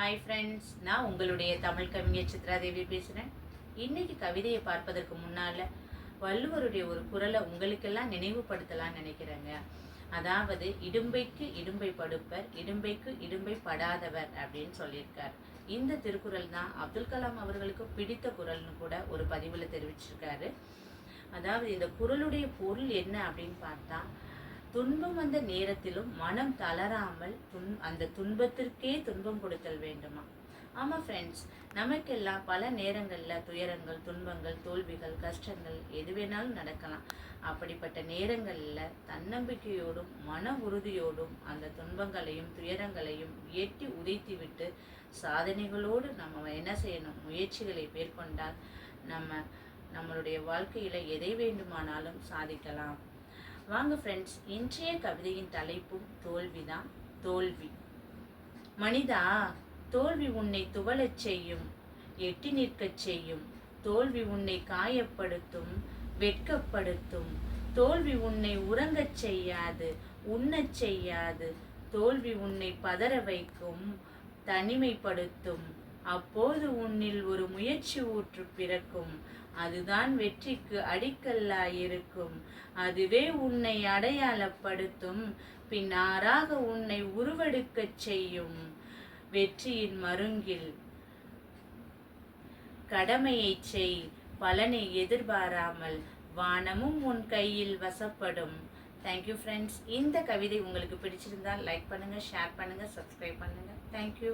Hi friends, நான் உங்களுடைய தமிழ் கவிஞர் சித்ராதேவி பேசுகிறேன். இன்னைக்கு கவிதையை பார்ப்பதற்கு முன்னால் வள்ளுவருடைய ஒரு குறளை உங்களுக்கெல்லாம் நினைவுபடுத்தலாம்னு நினைக்கிறேங்க. அதாவது இடும்பைக்கு இடும்பை படுப்பர், இடும்பைக்கு இடும்பை படாதவர் அப்படின்னு சொல்லியிருக்கார். இந்த திருக்குறள் தான் அப்துல் கலாம் அவர்களுக்கு பிடித்த குறள்னு கூட ஒரு பதிவில் தெரிவிச்சிருக்காரு. அதாவது இந்த குறளுடைய பொருள் என்ன அப்படின்னு பார்த்தா, துன்பம் வந்த நேரத்திலும் மனம் தளராமல் அந்த துன்பத்திற்கே துன்பம் கொடுத்தல் வேண்டுமா. ஆமாம் ஃப்ரெண்ட்ஸ், நமக்கெல்லாம் பல நேரங்களில் துயரங்கள், துன்பங்கள், தோல்விகள், கஷ்டங்கள் எது வேணாலும் நடக்கலாம். அப்படிப்பட்ட நேரங்களில் தன்னம்பிக்கையோடும் மன உறுதியோடும் அந்த துன்பங்களையும் துயரங்களையும் எட்டி உதைத்து விட்டு சாதனைகளோடு நம்ம என்ன செய்யணும், முயற்சிகளை மேற்கொண்டால் நம்மளுடைய வாழ்க்கையில் எதை வேண்டுமானாலும் சாதிக்கலாம். வாங்க ஃப்ரெண்ட்ஸ், இன்றைய கவிதையின் தலைப்பும் தோல்விதான். தோல்வி. மனிதா, தோல்வி உன்னை துவளச் செய்யும், எட்டி நிற்கச் செய்யும். தோல்வி உன்னை காயப்படுத்தும், வெட்கப்படுத்தும். தோல்வி உன்னை உறங்கச் செய்யாது, உண்ணச் செய்யாது. தோல்வி உன்னை பதற வைக்கும், தனிமைப்படுத்தும். அப்போது உன்னில் ஒரு முயற்சி ஊற்று பிறக்கும். அதுதான் வெற்றிக்கு அடிக்கல்லாயிருக்கும். அதுவே உன்னை அடையாளப்படுத்தும், பின்னாராக உன்னை உருவெடுக்கச் செய்யும். வெற்றியின் மருங்கில் கடமையை செய், பலனை எதிர்பாராமல். வானமும் உன் கையில் வசப்படும். Thank you friends. இந்த கவிதை உங்களுக்கு பிடிச்சிருந்தால் லைக் பண்ணுங்க, ஷேர் பண்ணுங்க, சப்ஸ்கிரைப் பண்ணுங்க. தேங்க்யூ.